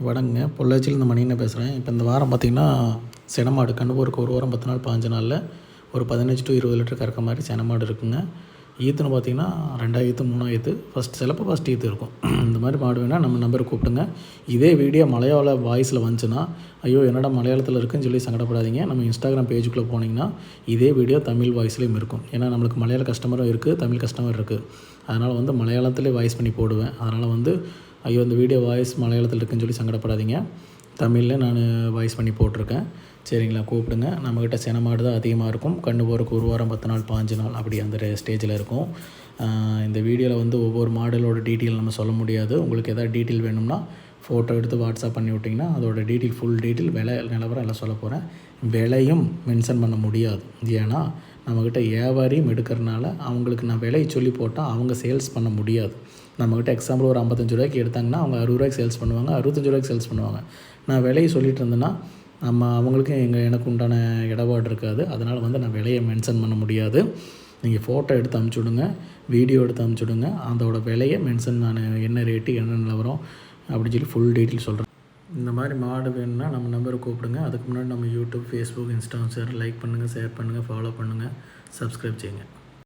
வணக்கங்க. பொள்ளாச்சியிலேருந்து மணியண்ணன் பேசுகிறேன். இப்போ இந்த வாரம் பார்த்திங்கன்னா செனமாடு கன்னுபோருக்கு ஒரு வாரம் 10 நாள் 15 நாளில் ஒரு 15 to 20 லிட்டர் கறக்க மாதிரி செனமாடு இருக்குங்க. ஈத்துன்னு பார்த்திங்கன்னா 2 ஈத்து 3 ஈத்து சிலப்போ ஃபஸ்ட் ஈத்து இருக்கும். இந்த மாதிரி மாடு வேணால் நம்ம நம்பருக்கு கூப்பிட்டுங்க. இதே வீடியோ மலையாள வாய்ஸில் வந்துச்சுன்னா ஐயோ என்னடா மலையாளத்தில் இருக்குன்னு சொல்லி சங்கடப்படாதீங்க. நம்ம இன்ஸ்டாகிராம் பேஜுக்குள்ளே போனீங்கன்னா இதே வீடியோ தமிழ் வாய்ஸ்லேயும் இருக்கும். ஏன்னா நம்மளுக்கு மலையாள கஸ்டமரும் இருக்குது, தமிழ் கஸ்டமர் இருக்குது. அதனால் மலையாளத்திலே வாய்ஸ் பண்ணி போடுவேன். அதனால் ஐயோ இந்த வீடியோ வாய்ஸ் மலையாளத்தில் இருக்குன்னு சொல்லி சங்கடப்படாதீங்க. தமிழில் நான் வாய்ஸ் பண்ணி போட்டிருக்கேன். சரிங்களா, கூப்பிடுங்க. நம்மக்கிட்ட செனமாடு தான் அதிகமாக இருக்கும். கன்று போகிறக்கு ஒரு வாரம் 10 நாள் 15 நாள் அப்படி அந்த ஸ்டேஜில் இருக்கும். இந்த வீடியோவில் ஒவ்வொரு மாடலோட டீட்டெயில் நம்ம சொல்ல முடியாது. உங்களுக்கு எதாவது டீட்டெயில் வேணும்னா ஃபோட்டோ எடுத்து வாட்ஸ்அப் பண்ணி விட்டிங்கன்னா அதோட டீட்டெயில் ஃபுல் டீட்டெயில் விலை நிலவரம் எல்லாம் சொல்ல போகிறேன். விலையும் மென்ஷன் பண்ண முடியாது. ஏன்னா நம்மக்கிட்ட வியாபாரியும் எடுக்கிறனால அவங்களுக்கு நான் விலை சொல்லி போட்டால் அவங்க சேல்ஸ் பண்ண முடியாது. நம்மக்கிட்ட எக்ஸாம்பிள் ஒரு 55 ரூபாய்க்கு எடுத்தாங்கன்னா அவங்க 60 ரூபாய்க்கு சேல்ஸ் பண்ணுவாங்க, 65 ரூபாய்க்கு சேல்ஸ் பண்ணுவாங்க. நான் விலையை சொல்லிட்டு இருந்தேன்னா அவங்களுக்கும் எனக்கு உண்டான இடபாடு இருக்காது. அதனால் நான் விலையை மென்ஷன் பண்ண முடியாது. நீங்கள் ஃபோட்டோ எடுத்து அனுப்பிச்சி விடுங்க, வீடியோ எடுத்து அனுப்பிச்சி விடுங்க. அதோட விலையை மென்ஷன் நான் என்ன ரேட்டு என்ன நிலவரம் அப்படின்னு சொல்லி ஃபுல் டீட்டெயில் சொல்கிறேன். இந்த மாதிரி மாடு வேணும்னா நம்ம நம்பரை கூப்பிடுங்க. அதுக்கு முன்னாடி நம்ம யூடியூப், ஃபேஸ்புக், இன்ஸ்டாகிராம் லைக் பண்ணுங்கள், ஷேர் பண்ணுங்கள், ஃபாலோ பண்ணுங்கள், சப்ஸ்கிரைப் செய்யுங்க.